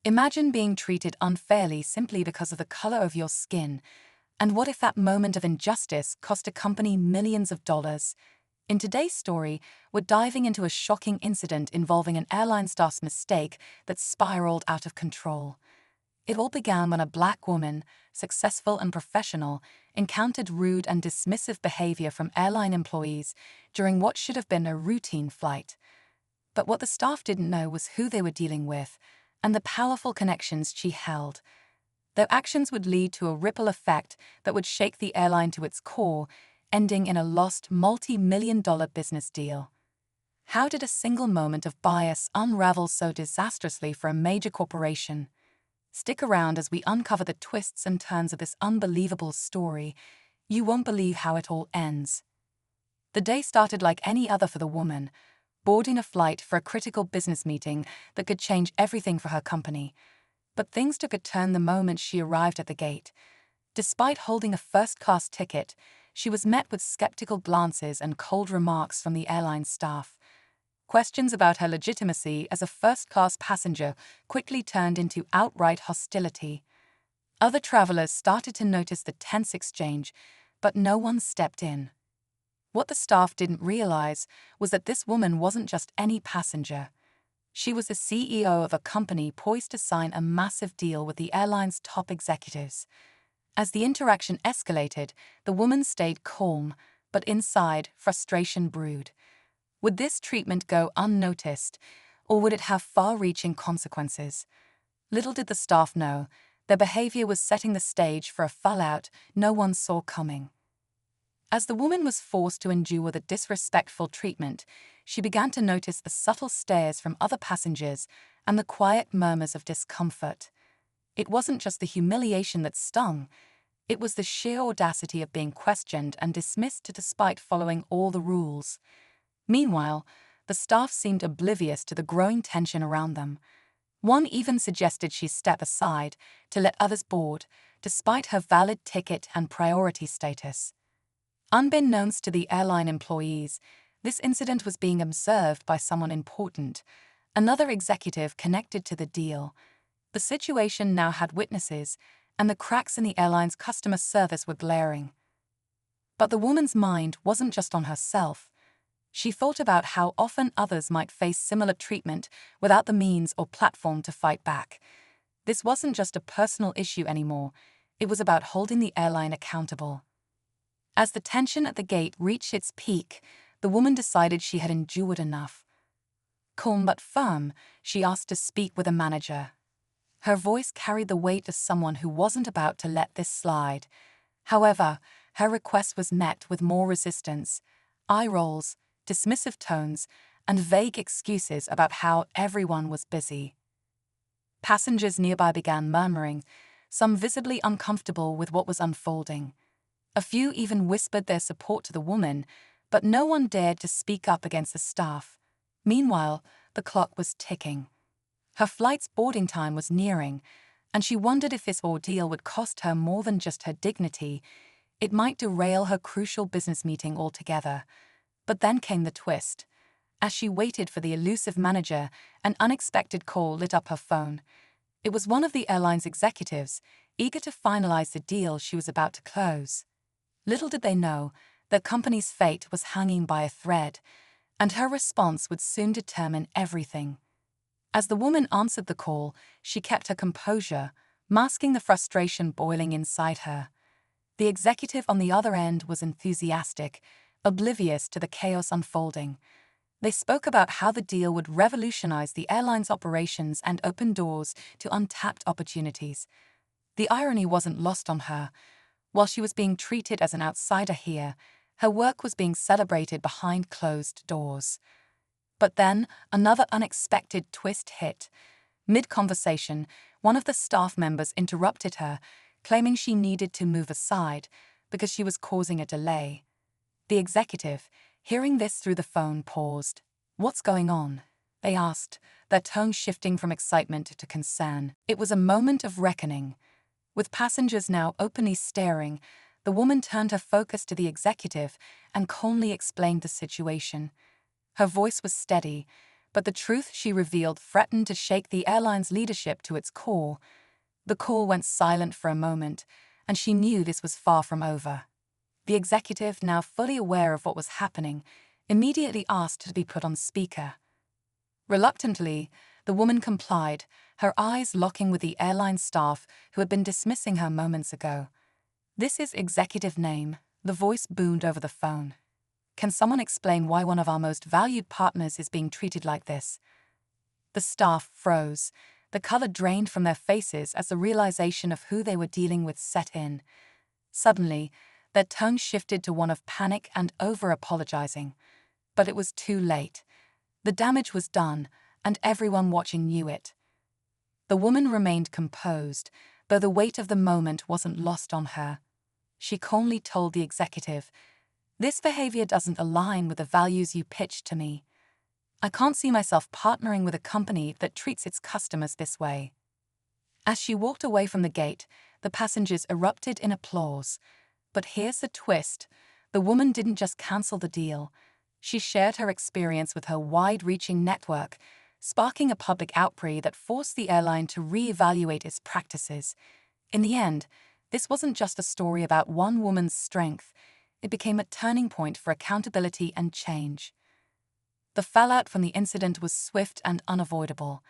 Imagine being treated unfairly simply because of the color of your skin. And what if that moment of injustice cost a company millions of dollars? In today's story, we're diving into a shocking incident involving an airline staff's mistake that spiraled out of control. It all began when a Black woman, successful and professional, encountered rude and dismissive behavior from airline employees during what should have been a routine flight. But what the staff didn't know was who they were dealing with and the powerful connections she held. Their actions would lead to a ripple effect that would shake the airline to its core, ending in a lost multi-million-dollar business deal. How did a single moment of bias unravel so disastrously for a major corporation? Stick around as we uncover the twists and turns of this unbelievable story. You won't believe how it all ends. The day started like any other for the woman, boarding a flight for a critical business meeting that could change everything for her company. But things took a turn the moment she arrived at the gate. Despite holding a first-class ticket, she was met with skeptical glances and cold remarks from the airline staff. Questions about her legitimacy as a first-class passenger quickly turned into outright hostility. Other travelers started to notice the tense exchange, but no one stepped in. What the staff didn't realize was that this woman wasn't just any passenger. She was the CEO of a company poised to sign a massive deal with the airline's top executives. As the interaction escalated, the woman stayed calm, but inside, frustration brewed. Would this treatment go unnoticed, or would it have far-reaching consequences? Little did the staff know, their behavior was setting the stage for a fallout no one saw coming. As the woman was forced to endure the disrespectful treatment, she began to notice the subtle stares from other passengers and the quiet murmurs of discomfort. It wasn't just the humiliation that stung, it was the sheer audacity of being questioned and dismissed despite following all the rules. Meanwhile, the staff seemed oblivious to the growing tension around them. One even suggested she step aside to let others board, despite her valid ticket and priority status. Unbeknownst to the airline employees, this incident was being observed by someone important, another executive connected to the deal. The situation now had witnesses, and the cracks in the airline's customer service were glaring. But the woman's mind wasn't just on herself. She thought about how often others might face similar treatment without the means or platform to fight back. This wasn't just a personal issue anymore, it was about holding the airline accountable. As the tension at the gate reached its peak, the woman decided she had endured enough. Calm but firm, she asked to speak with a manager. Her voice carried the weight of someone who wasn't about to let this slide. However, her request was met with more resistance, eye rolls, dismissive tones, and vague excuses about how everyone was busy. Passengers nearby began murmuring, some visibly uncomfortable with what was unfolding. A few even whispered their support to the woman, but no one dared to speak up against the staff. Meanwhile, the clock was ticking. Her flight's boarding time was nearing, and she wondered if this ordeal would cost her more than just her dignity. It might derail her crucial business meeting altogether. But then came the twist. As she waited for the elusive manager, an unexpected call lit up her phone. It was one of the airline's executives, eager to finalize the deal she was about to close. Little did they know, their company's fate was hanging by a thread, and her response would soon determine everything. As the woman answered the call, she kept her composure, masking the frustration boiling inside her. The executive on the other end was enthusiastic, oblivious to the chaos unfolding. They spoke about how the deal would revolutionize the airline's operations and open doors to untapped opportunities. The irony wasn't lost on her. While she was being treated as an outsider here, her work was being celebrated behind closed doors. But then, another unexpected twist hit. Mid-conversation, one of the staff members interrupted her, claiming she needed to move aside because she was causing a delay. The executive, hearing this through the phone, paused. "What's going on?" they asked, their tone shifting from excitement to concern. It was a moment of reckoning. With passengers now openly staring, the woman turned her focus to the executive and calmly explained the situation. Her voice was steady, But the truth she revealed threatened to shake the airline's leadership to its core. The call went silent for a moment, and she knew this was far from over. The executive, now fully aware of what was happening, immediately asked to be put on speaker. Reluctantly, the woman complied, her eyes locking with the airline staff who had been dismissing her moments ago. "This is executive name," the voice boomed over the phone. "Can someone explain why one of our most valued partners is being treated like this?" The staff froze, the color drained from their faces as the realization of who they were dealing with set in. Suddenly, their tone shifted to one of panic and over-apologizing. But it was too late. The damage was done, and everyone watching knew it. The woman remained composed, though the weight of the moment wasn't lost on her. She calmly told the executive, "This behavior doesn't align with the values you pitched to me. I can't see myself partnering with a company that treats its customers this way." As she walked away from the gate, the passengers erupted in applause. But here's the twist. The woman didn't just cancel the deal. She shared her experience with her wide-reaching network, sparking a public outcry that forced the airline to reevaluate its practices. In the end, this wasn't just a story about one woman's strength. It became a turning point for accountability and change. The fallout from the incident was swift and unavoidable.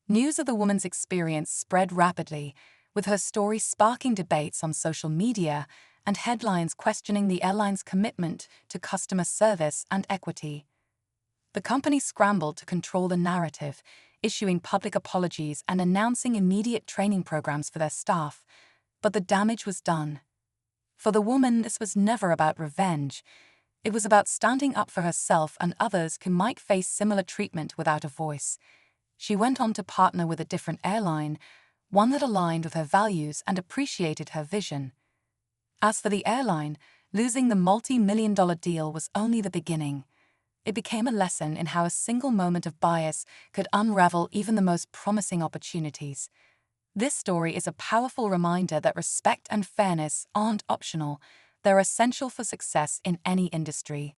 News of the woman's experience spread rapidly, with her story sparking debates on social media and headlines questioning the airline's commitment to customer service and equity. The company scrambled to control the narrative, issuing public apologies and announcing immediate training programs for their staff. But the damage was done. For the woman, this was never about revenge. It was about standing up for herself and others who might face similar treatment without a voice. She went on to partner with a different airline, one that aligned with her values and appreciated her vision. As for the airline, losing the multi-million-dollar deal was only the beginning. It became a lesson in how a single moment of bias could unravel even the most promising opportunities. This story is a powerful reminder that respect and fairness aren't optional. They're essential for success in any industry.